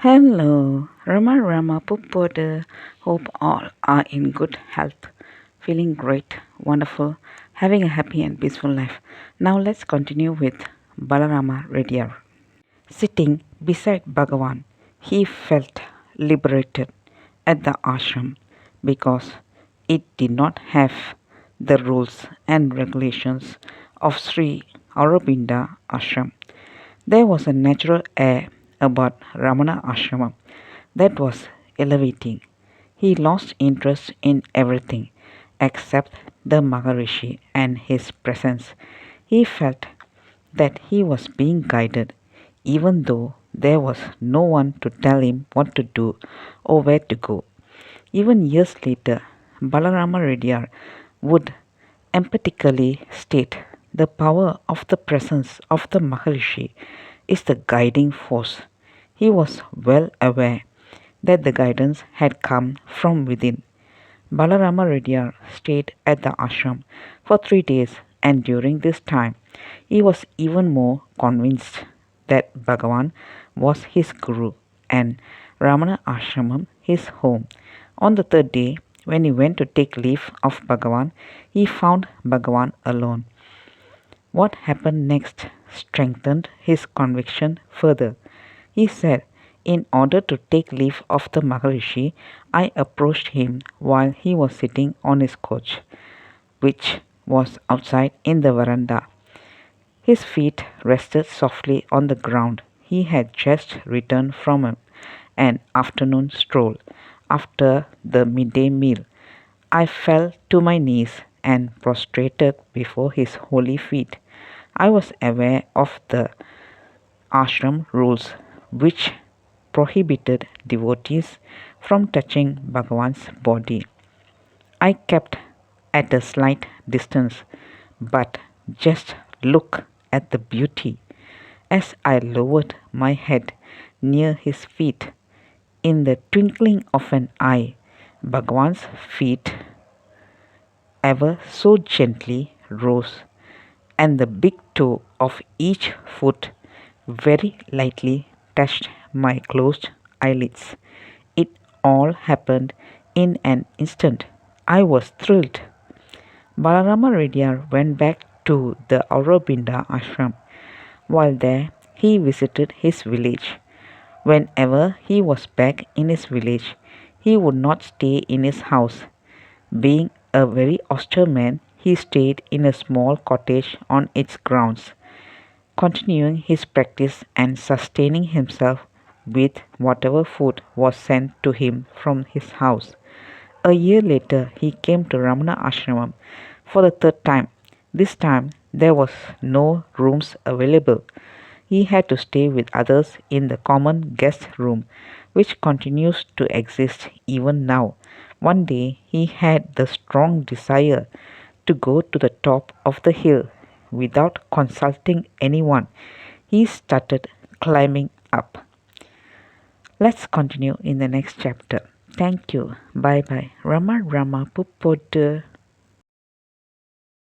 Hello, Rama Pupoda. Hope all are in good health, feeling great, wonderful, having a happy and peaceful life. Now let's continue with Balarama Reddiar. Sitting beside Bhagavan, he felt liberated at the ashram because it did not have the rules and regulations of Sri Aurobindo Ashram. There was a natural air about Ramana Ashramam that was elevating. He lost interest in everything except the Maharishi and his presence. He felt that he was being guided, even though there was no one to tell him what to do or where to go. Even years later, Balarama would emphatically state the power of the presence of the Maharishi is the guiding force. He was well aware that the guidance had come from within. Balarama stayed at the ashram for 3 days, and during this time, he was even more convinced that Bhagavan was his guru and Ramana Ashramam his home. On the third day, when he went to take leave of Bhagavan, he found Bhagavan alone. What happened next strengthened his conviction further. He said, in order to take leave of the Maharishi, I approached him while he was sitting on his couch, which was outside in the veranda. His feet rested softly on the ground. He had just returned from an afternoon stroll after the midday meal. I fell to my knees and prostrated before his holy feet. I was aware of the ashram rules which prohibited devotees from touching Bhagavan's body. I kept at a slight distance, but just looked at the beauty. As I lowered my head near his feet, in the twinkling of an eye, Bhagavan's feet ever so gently rose, and the big toe of each foot very lightly touched my closed eyelids. It all happened in an instant. I was thrilled. Balarama went back to the Aurobindo ashram. While there, he visited his village. Whenever he was back in his village, he would not stay in his house. Being a very austere man, he stayed in a small cottage on its grounds, continuing his practice and sustaining himself with whatever food was sent to him from his house. A year later, he came to Ramana Ashramam for the third time. This time, there was no rooms available. He had to stay with others in the common guest room, which continues to exist even now. One day, he had the strong desire to go to the top of the hill. Without consulting anyone, he started climbing up. Let's continue in the next chapter. Thank you. Bye bye. Rama Pupoda.